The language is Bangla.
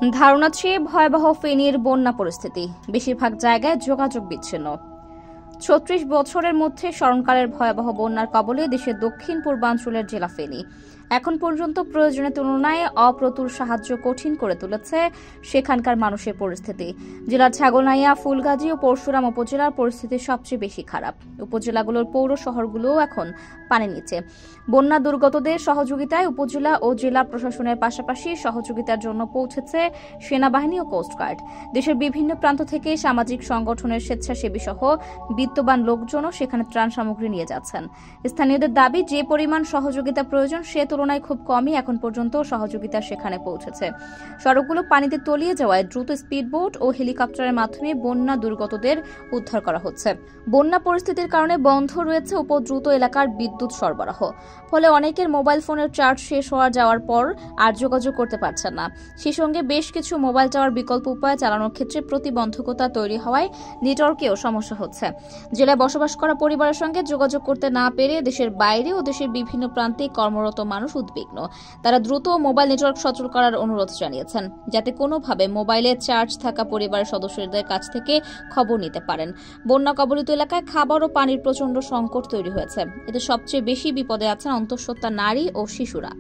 ধারণা চেয়ে ভয়াবহ ফেনীর বন্যা পরিস্থিতি, বেশিরভাগ জায়গায় যোগাযোগ বিচ্ছিন্ন। ৩৬ বছরের মধ্যে স্মরণকালের ভয়াবহ বন্যার কবলে দেশের দক্ষিণ পূর্বাঞ্চলের জেলা ফেনী। এখন পর্যন্ত প্রয়োজনের তুলনায় অপ্রতুল সাহায্য কঠিন করে তুলেছে সেখানকার মানুষের পরিস্থিতি। জেলার ছাগলনাইয়া, ফুলগাজী ও পরশুরাম উপজেলার পরিস্থিতি সবচেয়ে বেশি খারাপ। উপজেলাগুলোর পৌর শহরগুলোও এখন পানির নিচে। বন্যা দুর্গতদের সহযোগিতায় উপজেলা ও জেলা প্রশাসনের পাশাপাশি সহযোগিতার জন্য পৌঁছেছে সেনাবাহিনী ও কোস্টগার্ড। দেশের বিভিন্ন প্রান্ত থেকে সামাজিক সংগঠনের স্বেচ্ছাসেবী সহ বিত্তবান লোকজনও সেখানে ত্রাণ সামগ্রী নিয়ে যাচ্ছেন। স্থানীয়দের দাবি, যে পরিমাণ সহযোগিতা প্রয়োজন সে তুলনায় খুব কমই এখন পর্যন্ত সহযোগিতা সেখানে পৌঁছেছে। সড়কগুলো পানিতে তলিয়ে যাওয়ায় দ্রুত স্পিডবোট ও হেলিকপ্টারের মাধ্যমে বন্যা দুর্গতদের উদ্ধার করা হচ্ছে। বন্যা পরিস্থিতির কারণে বন্ধ রয়েছে উপদ্রুত এলাকার বিদ্যুৎ সরবরাহ, ফলে অনেকের মোবাইল ফোনের চার্জ শেষ হওয়া যাওয়ার পর আর যোগাযোগ করতে পারছেন না। সেই সঙ্গে বেশ কিছু মোবাইল টাওয়ার বিকল্প উপায়ে চালানোর ক্ষেত্রে প্রতিবন্ধকতা তৈরি হওয়ায় নেটওয়ার্কেও সমস্যা হচ্ছে। জেলায় বসবাস করা পরিবারের সঙ্গে যোগাযোগ করতে না পেরে দেশের বাইরে ও দেশের বিভিন্ন প্রান্তে কর্মরত মানুষ উদ্বিগ্ন। তারা দ্রুত মোবাইল নেটওয়ার্ক সচল করার অনুরোধ জানিয়েছেন, যাতে কোনোভাবে মোবাইলে চার্জ থাকা পরিবারের সদস্যদের কাছ থেকে খবর নিতে পারেন। বন্যা কবলিত এলাকায় খাবার ও পানির প্রচণ্ড সংকট তৈরি হয়েছে। এতে সবচেয়ে বেশি বিপদে আছেন অন্তঃসত্ত্বা নারী ও শিশুরা।